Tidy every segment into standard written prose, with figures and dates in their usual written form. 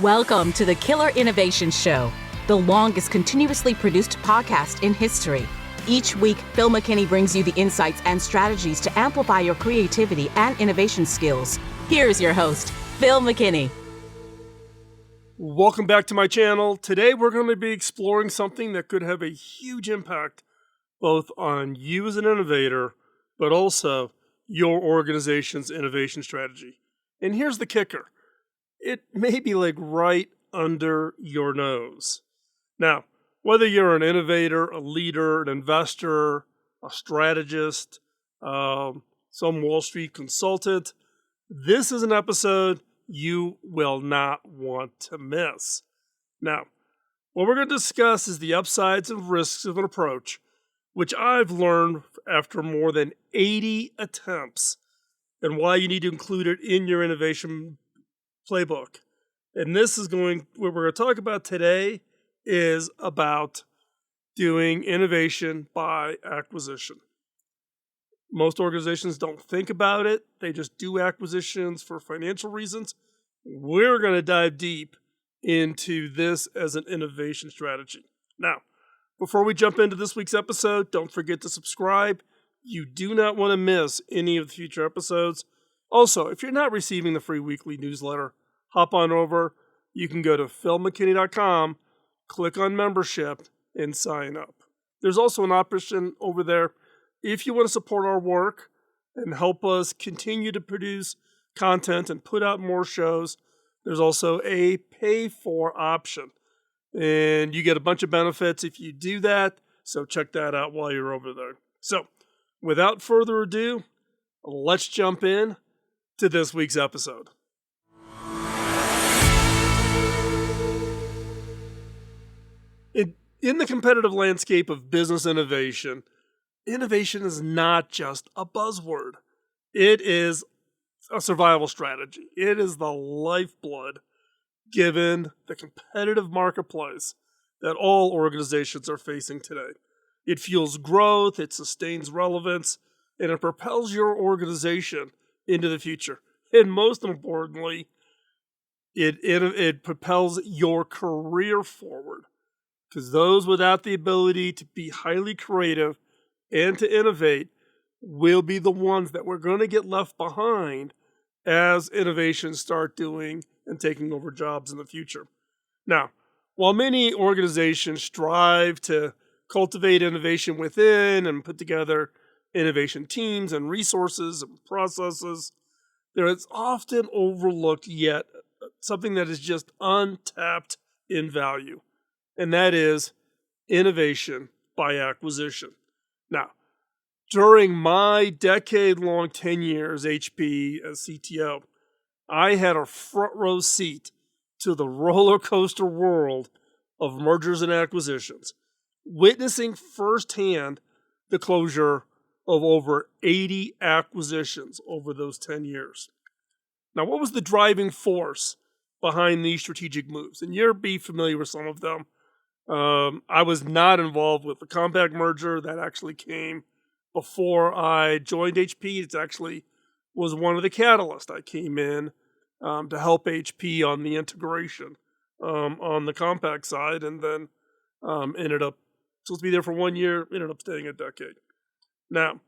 Welcome to the Killer Innovation Show, the longest continuously produced podcast in history. Each week, Phil McKinney brings you the insights and strategies to amplify your creativity and innovation skills. Here's your host, Phil McKinney. Welcome back to my channel. Today we're going to be exploring something that could have a huge impact both on you as an innovator, but also your organization's innovation strategy. And here's the kicker. It may be like right under your nose. Now, whether you're an innovator, a leader, an investor, a strategist, some Wall Street consultant, this is an episode you will not want to miss. Now, what we're going to discuss is the upsides and risks of an approach, which I've learned after more than 80 attempts, and why you need to include it in your innovation playbook. And this is what we're going to talk about today is about doing innovation by acquisition. Most organizations don't think about it. They just do acquisitions for financial reasons. We're going to dive deep into this as an innovation strategy. Now, before we jump into this week's episode, don't forget to subscribe. You do not want to miss any of the future episodes. Also, if you're not receiving the free weekly newsletter, hop on over. You can go to philmckinney.com, click on membership, and sign up. There's also an option over there if you want to support our work and help us continue to produce content and put out more shows. There's also a pay-for option, and you get a bunch of benefits if you do that, so check that out while you're over there. So, without further ado, let's jump in to this week's episode. In the competitive landscape of business innovation, innovation is not just a buzzword. It is a survival strategy. It is the lifeblood given the competitive marketplace that all organizations are facing today. It fuels growth, it sustains relevance, and it propels your organization into the future. And most importantly, it propels your career forward. Because those without the ability to be highly creative and to innovate will be the ones that we're going to get left behind as innovations start doing and taking over jobs in the future. Now, while many organizations strive to cultivate innovation within and put together innovation teams and resources and processes, there is often overlooked yet something that is just untapped in value. And that is innovation by acquisition. Now, during my decade-long tenure as HP as CTO, I had a front row seat to the roller coaster world of mergers and acquisitions, witnessing firsthand the closure of over 80 acquisitions over those 10 years. Now, what was the driving force behind these strategic moves? And you'll be familiar with some of them. I was not involved with the Compaq merger. That actually came before I joined HP. It actually was one of the catalysts. I came in to help HP on the integration on the Compaq side, and then ended up supposed to be there for 1 year, ended up staying a decade. Now,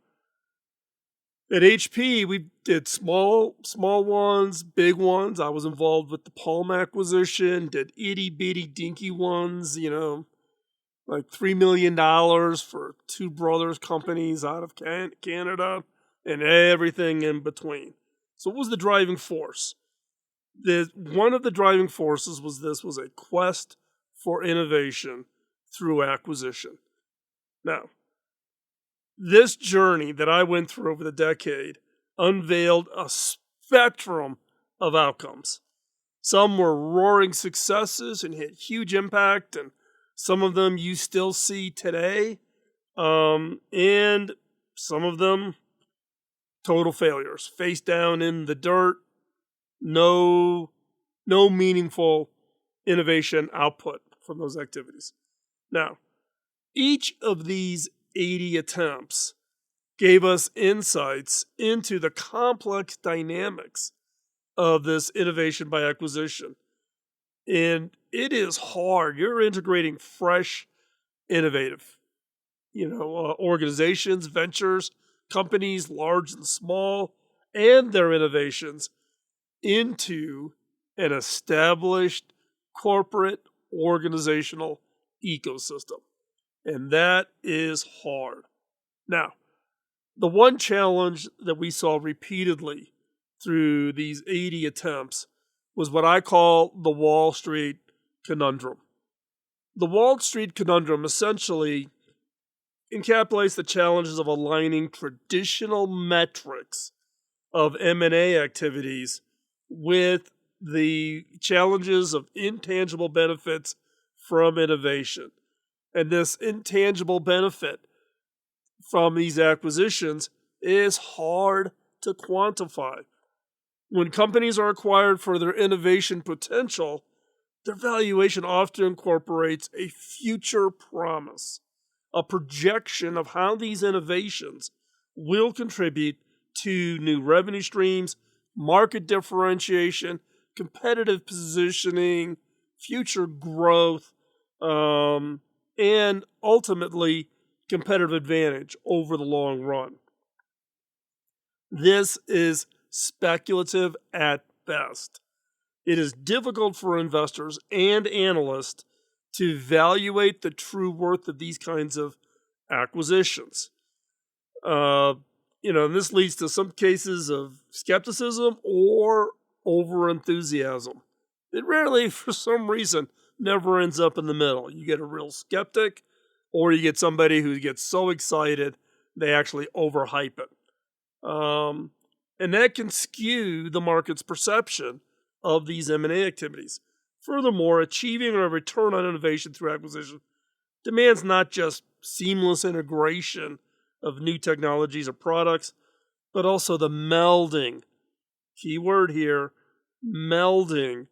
at HP, we did small ones, big ones. I was involved with the Palm acquisition, did itty-bitty dinky ones, like $3 million for two brothers companies out of Canada, and everything in between. So what was the driving force? One of the driving forces was a quest for innovation through acquisition. Now, this journey that I went through over the decade unveiled a spectrum of outcomes. Some were roaring successes and had huge impact, and some of them you still see today, and some of them total failures, face down in the dirt, no meaningful innovation output from those activities. Now, each of these 80 attempts gave us insights into the complex dynamics of this innovation by acquisition. And it is hard. You're integrating fresh, innovative, organizations, ventures, companies, large and small, and their innovations into an established corporate organizational ecosystem. And that is hard. Now, the one challenge that we saw repeatedly through these 80 attempts was what I call the Wall Street Conundrum. The Wall Street Conundrum essentially encapsulates the challenges of aligning traditional metrics of M&A activities with the challenges of intangible benefits from innovation. And this intangible benefit from these acquisitions is hard to quantify. When companies are acquired for their innovation potential, their valuation often incorporates a future promise, a projection of how these innovations will contribute to new revenue streams, market differentiation, competitive positioning, future growth, and ultimately competitive advantage over the long run. This is speculative at best. It is difficult for investors and analysts to evaluate the true worth of these kinds of acquisitions. And this leads to some cases of skepticism or overenthusiasm. It rarely, for some reason, never ends up in the middle. You get a real skeptic, or you get somebody who gets so excited they actually overhype it. And that can skew the market's perception of these M&A activities. Furthermore, achieving a return on innovation through acquisition demands not just seamless integration of new technologies or products, but also the melding, key word here, melding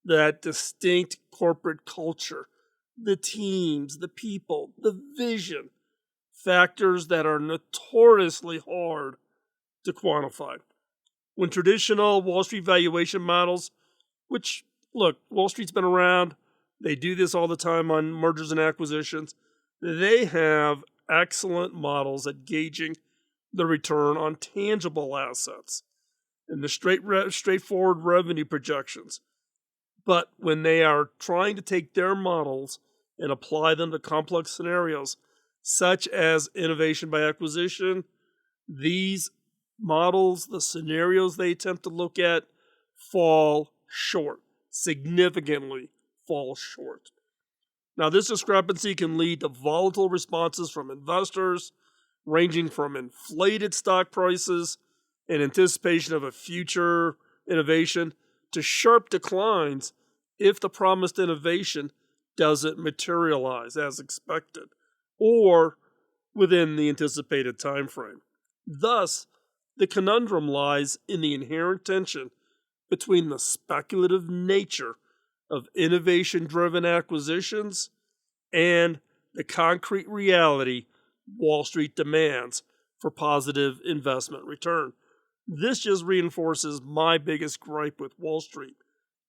that distinct corporate culture, the teams, the people, the vision, factors that are notoriously hard to quantify. When traditional Wall Street valuation models, which, look, Wall Street's been around, they do this all the time on mergers and acquisitions, they have excellent models at gauging the return on tangible assets and the straightforward revenue projections. But when they are trying to take their models and apply them to complex scenarios, such as innovation by acquisition, these models, the scenarios they attempt to look at, fall short, significantly fall short. Now, this discrepancy can lead to volatile responses from investors, ranging from inflated stock prices in anticipation of a future innovation to sharp declines if the promised innovation doesn't materialize as expected or within the anticipated time frame. Thus, the conundrum lies in the inherent tension between the speculative nature of innovation-driven acquisitions and the concrete reality Wall Street demands for positive investment return. This just reinforces my biggest gripe with Wall Street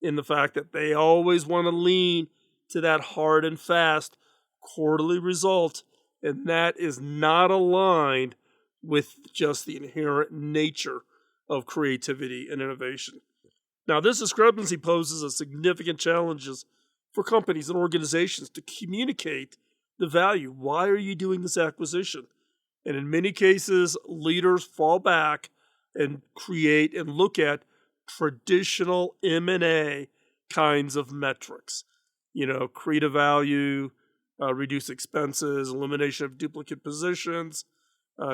in the fact that they always want to lean to that hard and fast quarterly result, and that is not aligned with just the inherent nature of creativity and innovation. Now, this discrepancy poses a significant challenges for companies and organizations to communicate the value. Why are you doing this acquisition? And in many cases, leaders fall back and create and look at traditional M&A kinds of metrics. Creative value, reduce expenses, elimination of duplicate positions,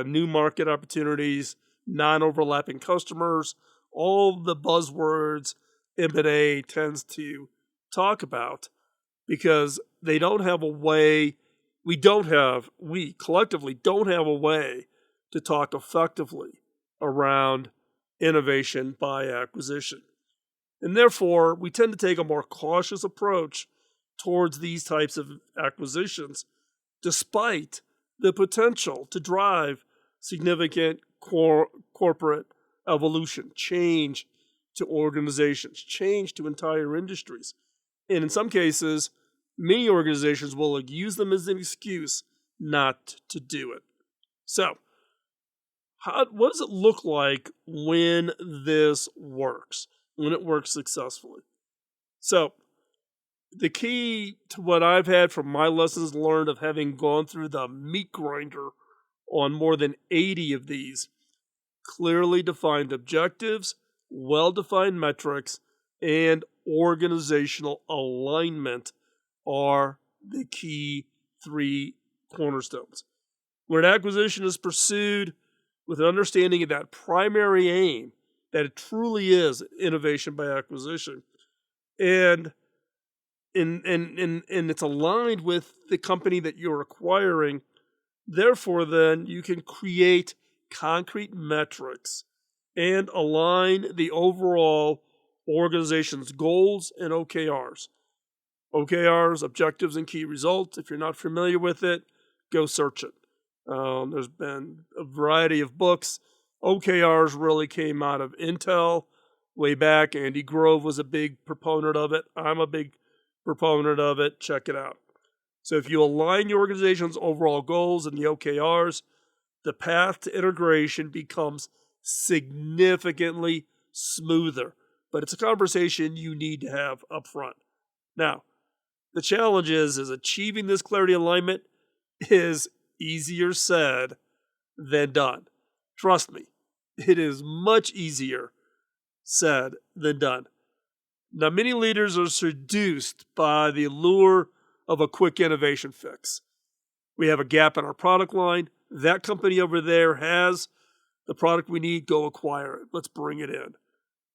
new market opportunities, non-overlapping customers, all the buzzwords M&A tends to talk about, because they don't have a way, we collectively don't have a way to talk effectively around innovation by acquisition. And therefore, we tend to take a more cautious approach towards these types of acquisitions, despite the potential to drive significant corporate evolution, change to organizations, change to entire industries. And in some cases, many organizations will use them as an excuse not to do it. So, what does it look like when this works, when it works successfully? So, the key to what I've had from my lessons learned of having gone through the meat grinder on more than 80 of these, clearly defined objectives, well-defined metrics, and organizational alignment are the key 3 cornerstones. Where an acquisition is pursued with an understanding of that primary aim, that it truly is innovation by acquisition, and it's aligned with the company that you're acquiring, therefore then you can create concrete metrics and align the overall organization's goals and OKRs. OKRs, objectives and key results. If you're not familiar with it, go search it. There's been a variety of books. OKRs really came out of Intel way back. Andy Grove was a big proponent of it. I'm a big proponent of it. Check it out. So if you align your organization's overall goals and the OKRs, the path to integration becomes significantly smoother. But it's a conversation you need to have up front. Now, the challenge is achieving this clarity alignment is easier said than done. Trust me, it is much easier said than done. Now, many leaders are seduced by the allure of a quick innovation fix. We have a gap in our product line. That company over there has the product we need. Go acquire it. Let's bring it in.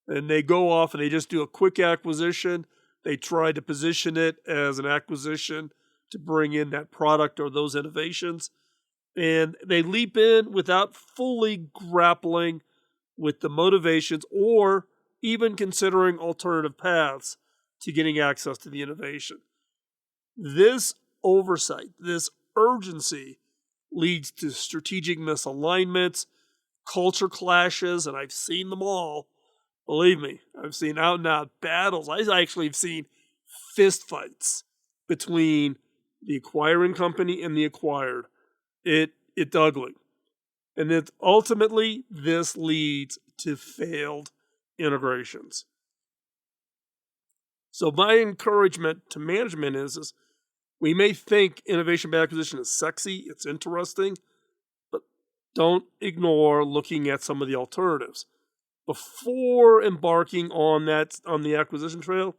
And they go off and they just do a quick acquisition. They try to position it as an acquisition to bring in that product or those innovations. And they leap in without fully grappling with the motivations or even considering alternative paths to getting access to the innovation. This oversight, this urgency leads to strategic misalignments, culture clashes, and I've seen them all. Believe me, I've seen out and out battles. I actually have seen fist fights between the acquiring company and the acquired. It's ugly. And then ultimately, this leads to failed integrations. So my encouragement to management is we may think innovation by acquisition is sexy, it's interesting, but don't ignore looking at some of the alternatives. Before embarking on the acquisition trail,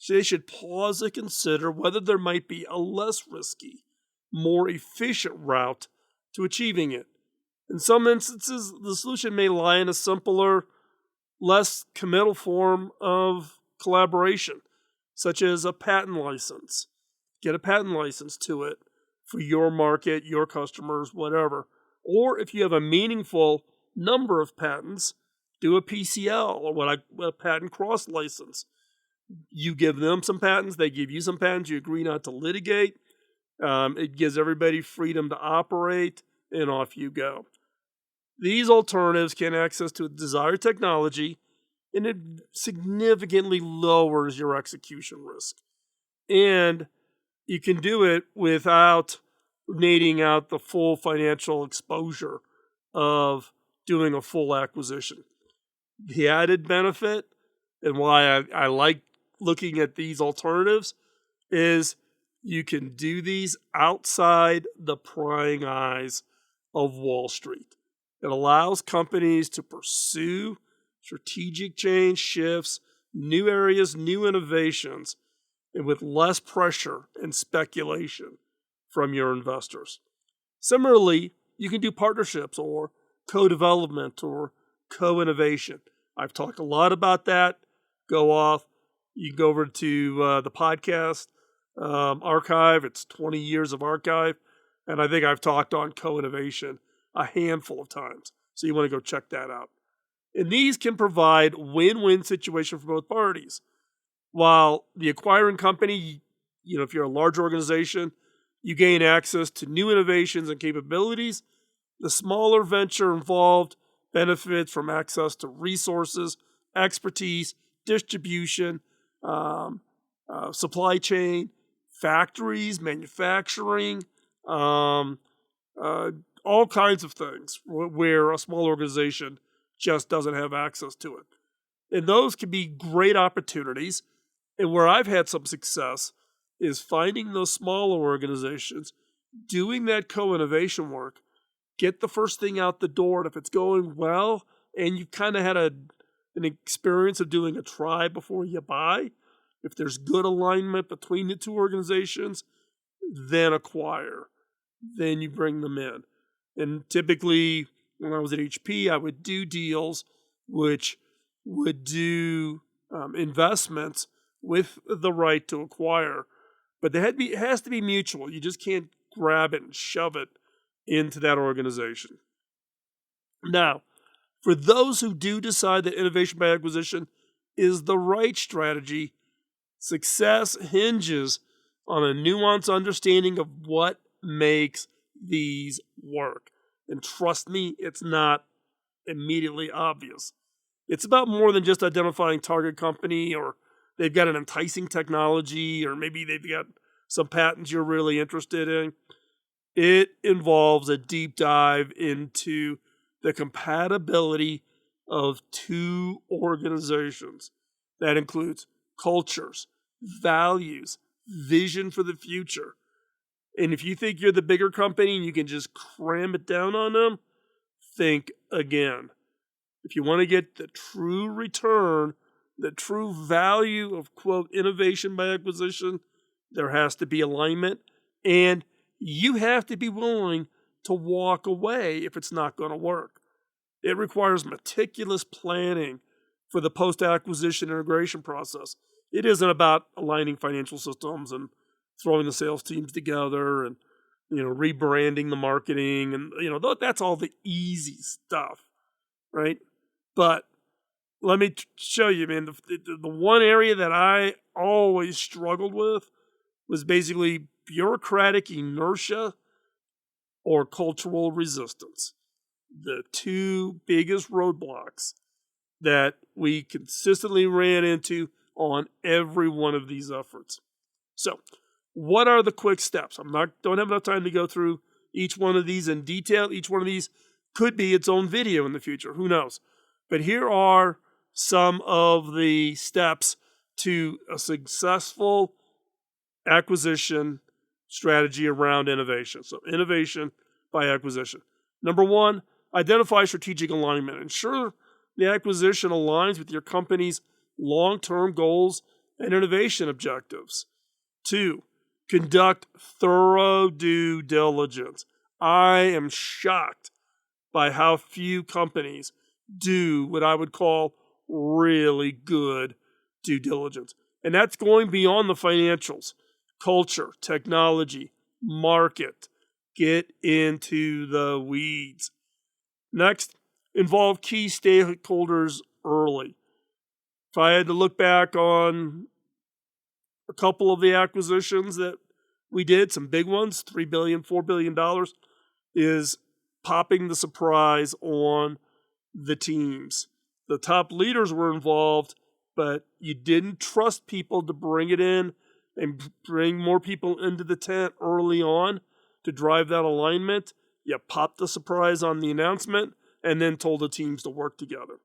they should pause to consider whether there might be a less risky, more efficient route to achieving it. In some instances, the solution may lie in a simpler, less committal form of collaboration, such as a patent license. Get a patent license to it for your market, your customers, whatever. Or if you have a meaningful number of patents, do a PCL or a patent cross license. You give them some patents, they give you some patents, you agree not to litigate. It gives everybody freedom to operate, and off you go. These alternatives can access to desired technology, and it significantly lowers your execution risk. And you can do it without nading out the full financial exposure of doing a full acquisition. The added benefit, and why I like looking at these alternatives, is you can do these outside the prying eyes of Wall Street. It allows companies to pursue strategic change shifts, new areas, new innovations, and with less pressure and speculation from your investors. Similarly, you can do partnerships or co-development or co-innovation. I've talked a lot about that. Go off. You can go over to the podcast archive. It's 20 years of archive. And I think I've talked on co-innovation a handful of times. So you want to go check that out. And these can provide win-win situation for both parties. While the acquiring company, if you're a large organization, you gain access to new innovations and capabilities. The smaller venture involved benefits from access to resources, expertise, distribution, supply chain, factories, manufacturing, all kinds of things where a small organization just doesn't have access to it. And those can be great opportunities. And where I've had some success is finding those smaller organizations, doing that co-innovation work, get the first thing out the door. And if it's going well, and you've kind of had an experience of doing a try before you buy, if there's good alignment between the two organizations, then acquire. Then you bring them in. And typically, when I was at HP, I would do deals which would do investments with the right to acquire. But it has to be mutual. You just can't grab it and shove it into that organization. Now, for those who do decide that innovation by acquisition is the right strategy, success hinges on a nuanced understanding of what makes these work. And trust me, it's not immediately obvious. It's about more than just identifying target company, or they've got an enticing technology, or maybe they've got some patents you're really interested in. It involves a deep dive into the compatibility of two organizations. That includes cultures, values, vision for the future. And if you think you're the bigger company and you can just cram it down on them, think again. If you want to get the true return, the true value of, quote, innovation by acquisition, there has to be alignment, and you have to be willing to walk away if it's not going to work. It requires meticulous planning for the post-acquisition integration process. It isn't about aligning financial systems and throwing the sales teams together and rebranding the marketing, and that's all the easy stuff, right? But let me show you, man. The one area that I always struggled with was basically bureaucratic inertia or cultural resistance. The two biggest roadblocks that we consistently ran into on every one of these efforts. So, what are the quick steps? Don't have enough time to go through each one of these in detail. Each one of these could be its own video in the future. Who knows? But here are some of the steps to a successful acquisition strategy around innovation. So, innovation by acquisition. Number one, identify strategic alignment. Ensure the acquisition aligns with your company's long-term goals and innovation objectives. Two, conduct thorough due diligence. I am shocked by how few companies do what I would call really good due diligence. And that's going beyond the financials. Culture, technology, market. Get into the weeds. Next, involve key stakeholders early. If I had to look back on a couple of the acquisitions that we did, some big ones, $3 billion, $4 billion, is popping the surprise on the teams. The top leaders were involved, but you didn't trust people to bring it in and bring more people into the tent early on to drive that alignment. You popped the surprise on the announcement and then told the teams to work together.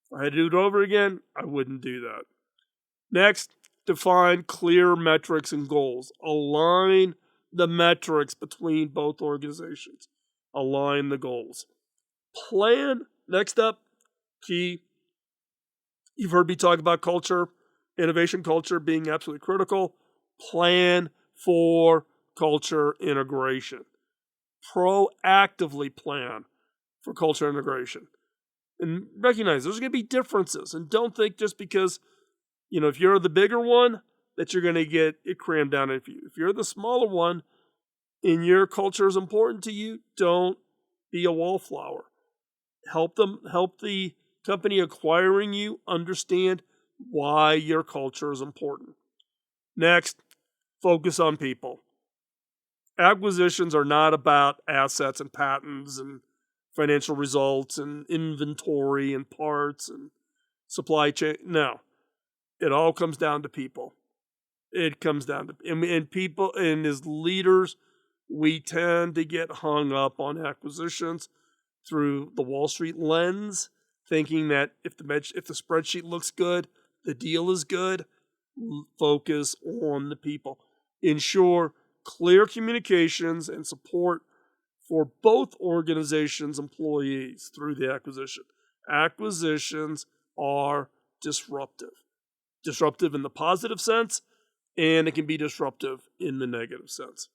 If I had to do it over again, I wouldn't do that. Next, define clear metrics and goals. Align the metrics between both organizations. Align the goals. Plan. Next up, key. You've heard me talk about culture, innovation culture being absolutely critical. Plan for culture integration. Proactively plan for culture integration. And recognize there's going to be differences. And don't think just because, if you're the bigger one, that you're going to get it crammed down into you. If you're the smaller one and your culture is important to you, don't be a wallflower. Help the company acquiring you understand why your culture is important. Next, focus on people. Acquisitions are not about assets and patents and financial results and inventory and parts and supply chain. No, it all comes down to people. It comes down to, and people, and as leaders, we tend to get hung up on acquisitions through the Wall Street lens, thinking that if the spreadsheet looks good, the deal is good. Focus on the people. Ensure clear communications and support for both organizations' employees through the acquisition. Acquisitions are disruptive. Disruptive in the positive sense, and it can be disruptive in the negative sense.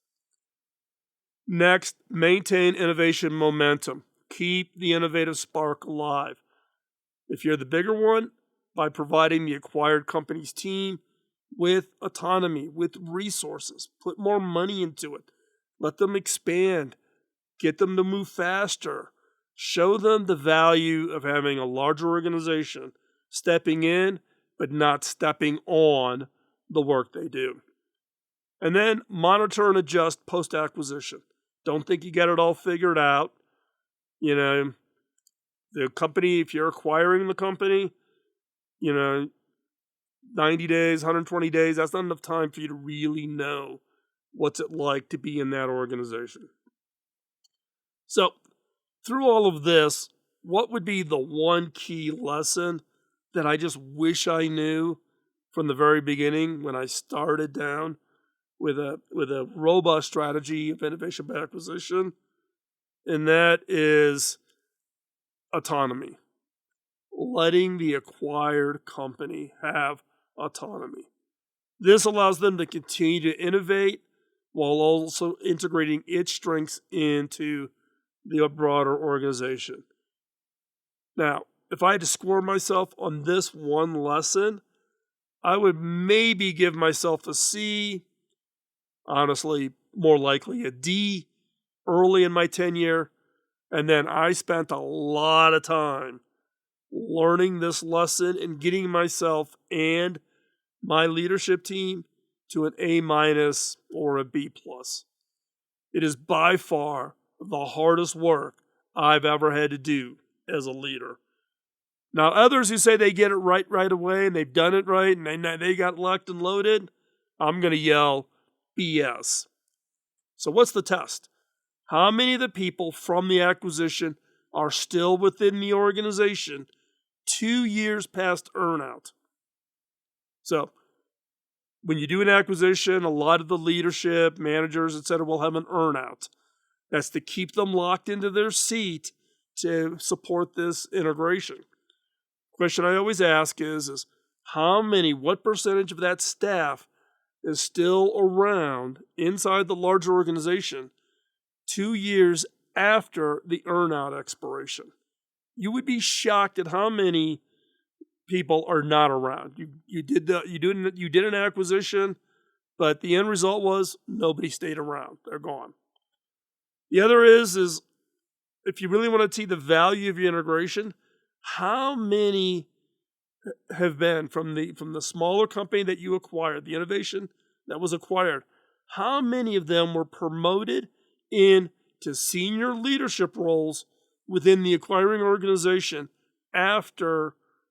Next, maintain innovation momentum. Keep the innovative spark alive. If you're the bigger one, by providing the acquired company's team with autonomy, with resources, put more money into it, let them expand, get them to move faster, show them the value of having a larger organization stepping in but not stepping on the work they do. And then monitor and adjust post-acquisition. Don't think you got it all figured out. You know, the company, if you're acquiring the company, 90 days, 120 days, that's not enough time for you to really know what's it like to be in that organization. So, through all of this, what would be the one key lesson that I just wish I knew from the very beginning when I started down with a robust strategy of innovation by acquisition? And that is autonomy. Letting the acquired company have autonomy. This allows them to continue to innovate while also integrating its strengths into the broader organization. Now, if I had to score myself on this one lesson, I would maybe give myself a C, honestly, more likely a D early in my tenure, and then I spent a lot of time learning this lesson and getting myself and my leadership team to an A- or a B+. It is by far the hardest work I've ever had to do as a leader. Now, others who say they get it right away and they've done it right and they got locked and loaded, I'm going to yell BS. So what's the test? How many of the people from the acquisition are still within the organization 2 years past earnout? So when you do an acquisition, a lot of the leadership, managers, etc., will have an earnout. That's to keep them locked into their seat to support this integration. Question I always ask is what percentage of that staff is still around inside the larger organization 2 years after the earnout expiration? You would be shocked at how many people are not around. You did an acquisition, but the end result was nobody stayed around. They're gone. The other is if you really want to see the value of your integration, how many have been from the smaller company that you acquired, the innovation that was acquired, how many of them were promoted into senior leadership roles within the acquiring organization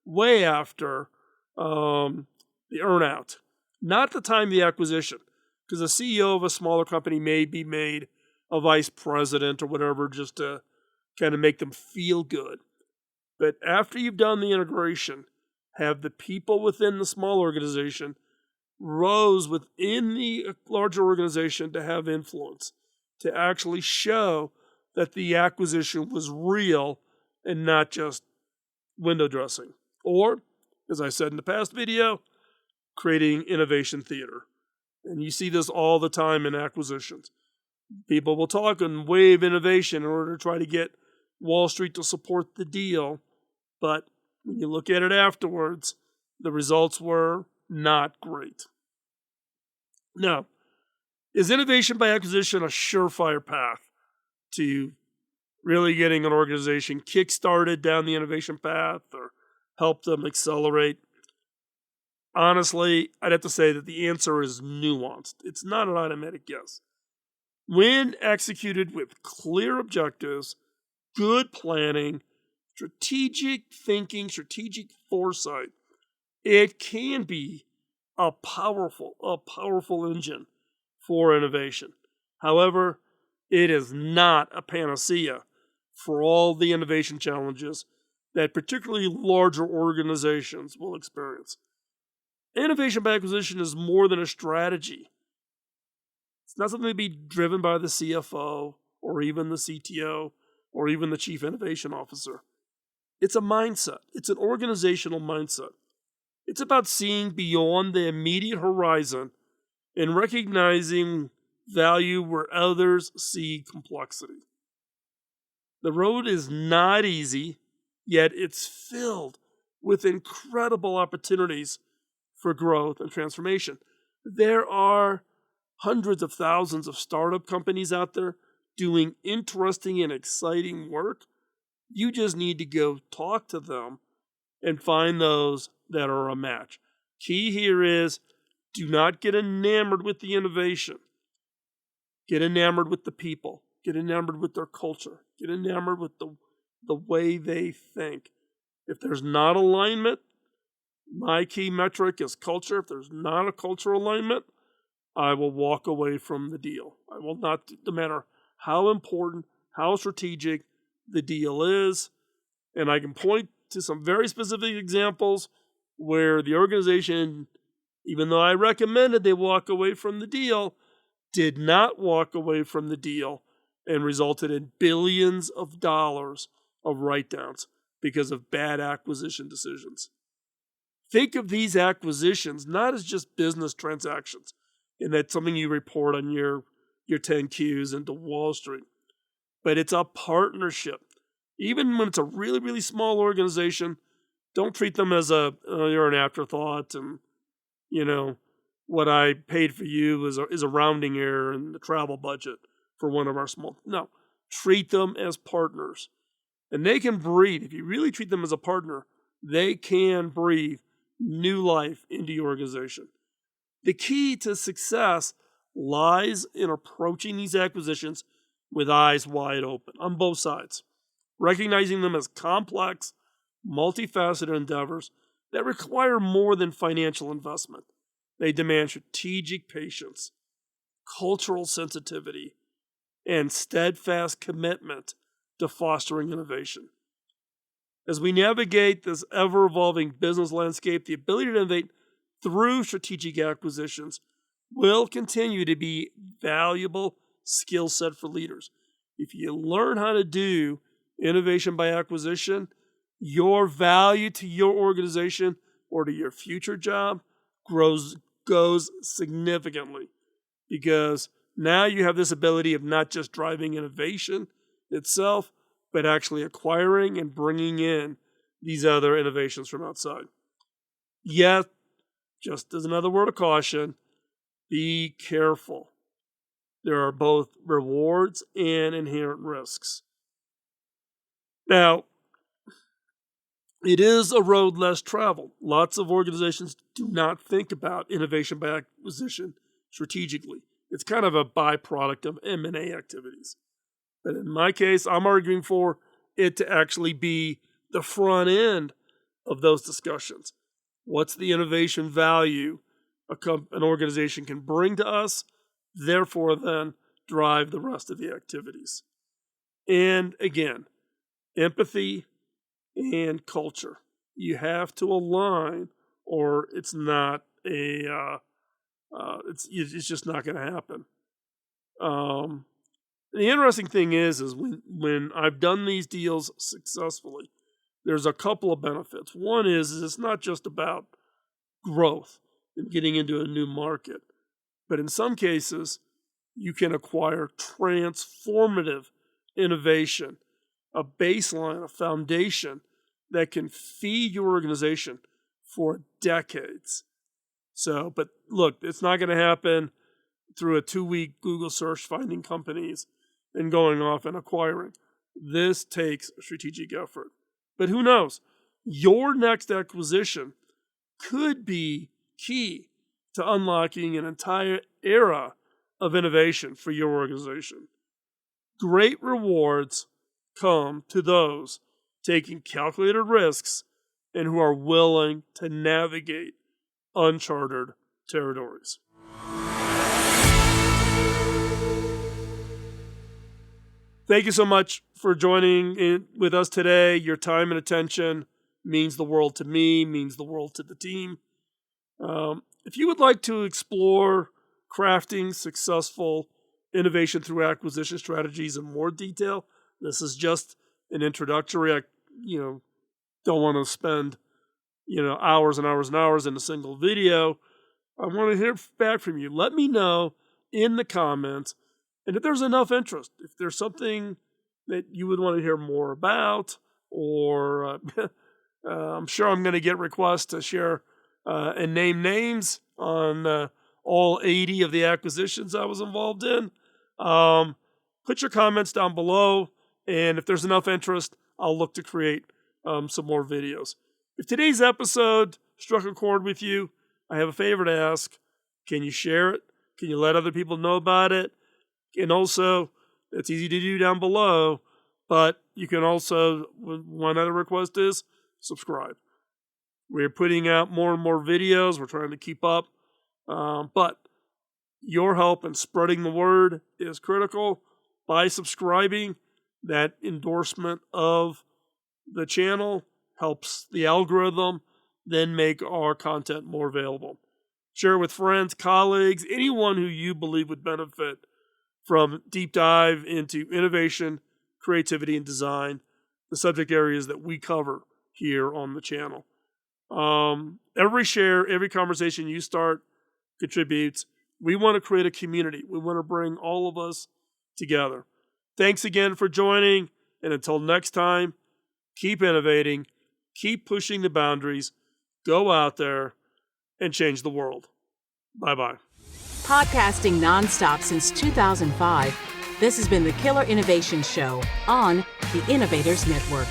way after the earnout? Not the time of the acquisition, because the CEO of a smaller company may be made a vice president or whatever just to kind of make them feel good. But after you've done the integration, have the people within the small organization rose within the larger organization to have influence, to actually show that the acquisition was real and not just window dressing. Or, as I said in the past video, creating innovation theater. And you see this all the time in acquisitions. People will talk and wave innovation in order to try to get Wall Street to support the deal. But when you look at it afterwards, the results were not great. Now, is innovation by acquisition a surefire path to really getting an organization kick-started down the innovation path or help them accelerate? Honestly, I'd have to say that the answer is nuanced. It's not an automatic yes. When executed with clear objectives, good planning, strategic thinking, strategic foresight, it can be a powerful engine for innovation. However, it is not a panacea for all the innovation challenges that particularly larger organizations will experience. Innovation by acquisition is more than a strategy. It's not something to be driven by the CFO or even the CTO or even the Chief Innovation Officer. It's a mindset. It's an organizational mindset. It's about seeing beyond the immediate horizon and recognizing value where others see complexity. The road is not easy, yet it's filled with incredible opportunities for growth and transformation. There are hundreds of thousands of startup companies out there doing interesting and exciting work. You just need to go talk to them and find those that are a match. Key here is do not get enamored with the innovation. Get enamored with the people. Get enamored with their culture. Get enamored with the way they think. If there's not alignment, my key metric is culture. If there's not a cultural alignment, I will walk away from the deal. I will not, no matter how important, how strategic the deal is. And I can point to some very specific examples where the organization, even though I recommended they walk away from the deal, did not walk away from the deal and resulted in billions of dollars of write-downs because of bad acquisition decisions. Think of these acquisitions not as just business transactions, and that's something you report on your 10Qs into Wall Street, but it's a partnership. Even when it's a really, really small organization, don't treat them as you're an afterthought and, what I paid for you is a rounding error in the travel budget for one of our small. No, treat them as partners. And they can breathe. If you really treat them as a partner, they can breathe new life into your organization. The key to success lies in approaching these acquisitions with eyes wide open on both sides, recognizing them as complex, multifaceted endeavors that require more than financial investment. They demand strategic patience, cultural sensitivity, and steadfast commitment to fostering innovation. As we navigate this ever-evolving business landscape, the ability to innovate through strategic acquisitions will continue to be valuable skill set for leaders. If you learn how to do innovation by acquisition, your value to your organization or to your future job goes significantly, because now you have this ability of not just driving innovation itself, but actually acquiring and bringing in these other innovations from outside. Yet, just as another word of caution, be careful. There are both rewards and inherent risks. Now, it is a road less traveled. Lots of organizations do not think about innovation by acquisition strategically. It's kind of a byproduct of M&A activities. But in my case, I'm arguing for it to actually be the front end of those discussions. What's the innovation value an organization can bring to us, therefore then drive the rest of the activities. And again, empathy and culture. You have to align, or it's not it's just not going to happen. The interesting thing is when I've done these deals successfully, there's a couple of benefits. One is it's not just about growth and getting into a new market, but in some cases, you can acquire transformative innovation, a baseline, a foundation that can feed your organization for decades. But look, it's not going to happen through a 2-week Google search finding companies and going off and acquiring. This takes strategic effort. But who knows? Your next acquisition could be key to unlocking an entire era of innovation for your organization. Great rewards come to those taking calculated risks and who are willing to navigate uncharted territories. Thank you so much for joining in with us today. Your time and attention means the world to me, means the world to the team. If you would like to explore crafting successful innovation through acquisition strategies in more detail, this is just an introductory. I don't want to spend hours and hours and hours in a single video. I want to hear back from you. Let me know in the comments, and if there's enough interest, if there's something that you would want to hear more about, or I'm sure I'm going to get requests to share and name names on all 80 of the acquisitions I was involved in. Put your comments down below, and if there's enough interest, I'll look to create some more videos. If today's episode struck a chord with you, I have a favor to ask. Can you share it? Can you let other people know about it? And also, it's easy to do down below, but you can also, one other request is, subscribe. We're putting out more and more videos. We're trying to keep up. But your help in spreading the word is critical. By subscribing, that endorsement of the channel helps the algorithm then make our content more available. Share it with friends, colleagues, anyone who you believe would benefit from deep dive into innovation, creativity, and design, the subject areas that we cover here on the channel. Every share, every conversation you start contributes. We want to create a community. We want to bring all of us together. Thanks again for joining, and until next time, keep innovating, keep pushing the boundaries, go out there and change the world. Bye-bye. Podcasting nonstop since 2005, this has been the Killer Innovation Show on the Innovators Network.